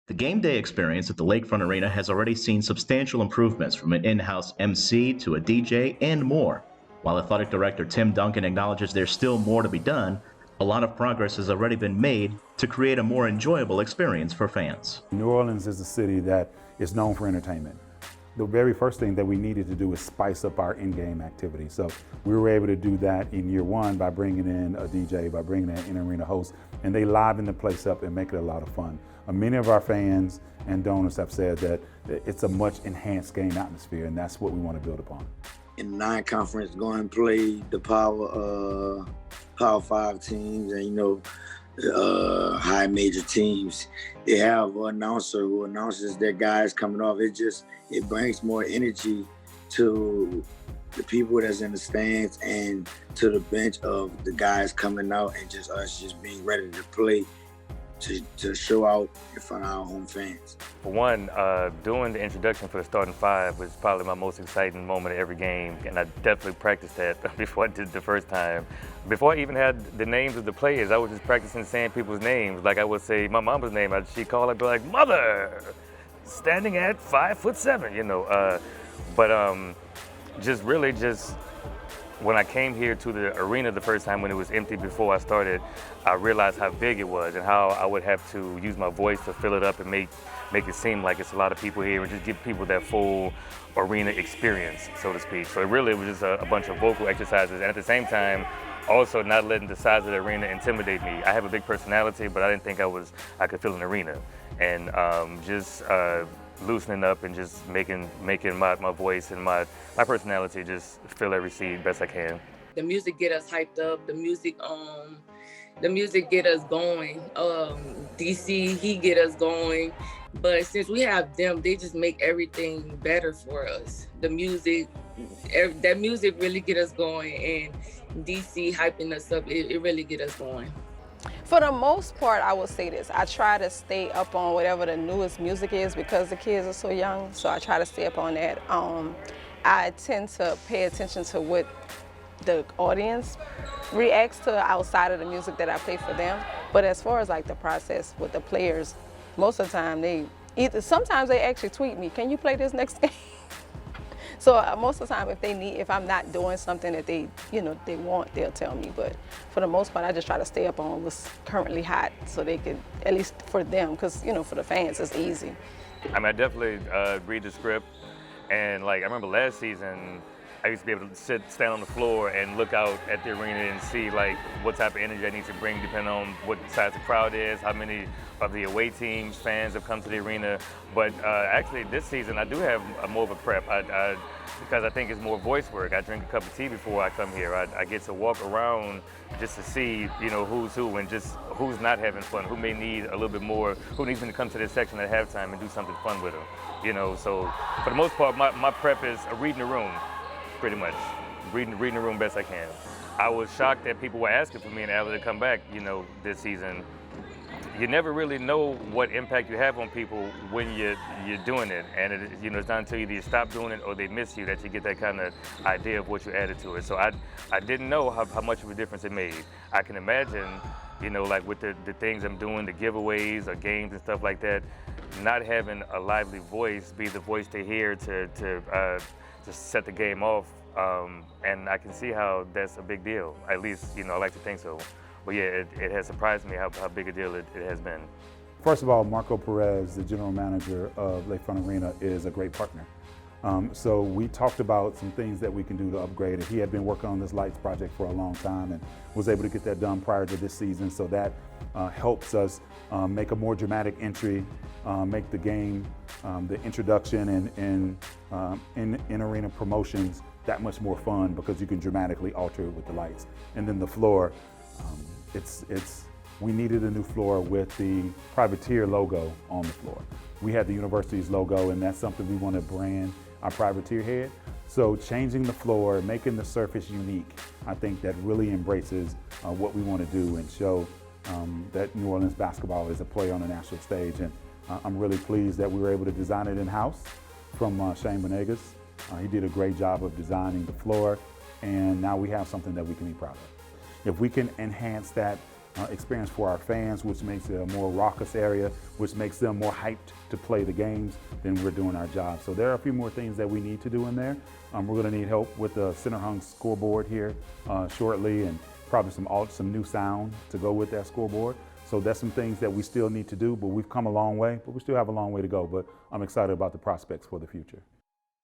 The game day experience at the Lakefront Arena has already seen substantial improvements from an in-house MC to a DJ and more. While athletic director Tim Duncan acknowledges there's still more to be done, a lot of progress has already been made to create a more enjoyable experience for fans. New Orleans is a city that is known for entertainment. The very first thing that we needed to do is spice up our in-game activity. So we were able to do that in year one by bringing in a DJ, by bringing in an in-arena host, and they liven the place up and make it a lot of fun. Many of our fans and donors have said that it's a much enhanced game atmosphere, and that's what we want to build upon. In the non-conference, go and play the Power 5 teams and, high major teams. They have an announcer who announces their guys coming off. It brings more energy to the people that's in the stands and to the bench of the guys coming out and just us just being ready to play, to show out in front of our home fans. For one, doing the introduction for the starting five was probably my most exciting moment of every game, and I definitely practiced that before I did it the first time. Before I even had the names of the players, I was just practicing saying people's names. Like I would say my mama's name, she'd call, I'd be like, "Mother, standing at 5'7", But just when I came here to the arena the first time when it was empty before I started, I realized how big it was and how I would have to use my voice to fill it up and make it seem like it's a lot of people here and just give people that full arena experience, so to speak. So it really was just a bunch of vocal exercises, and at the same time, also not letting the size of the arena intimidate me. I have a big personality, but I didn't think I could fill an arena. And just loosening up and just making my voice and my personality just fill every seat best I can. The music get us hyped up. The music get us going. DC, he get us going. But since we have them, they just make everything better for us. The music, that music really get us going, and DC hyping us up, it really get us going. For the most part, I will say this. I try to stay up on whatever the newest music is because the kids are so young, so I try to stay up on that. I tend to pay attention to what the audience reacts to outside of the music that I play for them. But as far as like the process with the players, most of the time sometimes they actually tweet me, "Can you play this next game?" So most of the time, if I'm not doing something that they want, they'll tell me. But for the most part, I just try to stay up on what's currently hot, so they can, at least for them, because for the fans, it's easy. I mean, I definitely read the script, and like I remember last season, I used to be able to stand on the floor and look out at the arena and see like what type of energy I need to bring depending on what size the crowd is, how many of the away teams fans have come to the arena. But actually this season I do have more of a prep because I think it's more voice work. I drink a cup of tea before I come here. I get to walk around just to see who's who and just who's not having fun, who may need a little bit more, who needs me to come to this section at halftime and do something fun with them. So for the most part my prep is reading the room. Pretty much, reading the room best I can. I was shocked that people were asking for me and Allie to come back, this season. You never really know what impact you have on people when you're doing it, and it's not until either you stop doing it or they miss you that you get that kind of idea of what you added to it. So I didn't know how much of a difference it made. I can imagine, like with the things I'm doing, the giveaways or games and stuff like that, not having a lively voice be the voice they hear to just set the game off, and I can see how that's a big deal. At least, I like to think so. But yeah, it has surprised me how big a deal it has been. First of all, Marco Perez, the general manager of Lakefront Arena, is a great partner. So we talked about some things that we can do to upgrade it. He had been working on this lights project for a long time and was able to get that done prior to this season. So that helps us make a more dramatic entry, make the game, the introduction and in-arena promotions that much more fun because you can dramatically alter it with the lights. And then the floor, we needed a new floor with the Privateer logo on the floor. We had the university's logo, and that's something we want to brand our Privateer head. So changing the floor, making the surface unique, I think that really embraces what we want to do and show that New Orleans basketball is a player on the national stage. And I'm really pleased that we were able to design it in-house from Shane Benegas. He did a great job of designing the floor, and now we have something that we can be proud of. If we can enhance that experience for our fans, which makes it a more raucous area, which makes them more hyped to play the games, then we're doing our job. So there are a few more things that we need to do in there. We're going to need help with the center hung scoreboard here shortly, and probably some new sound to go with that scoreboard. So that's some things that we still need to do, but we've come a long way, but we still have a long way to go. But I'm excited about the prospects for the future.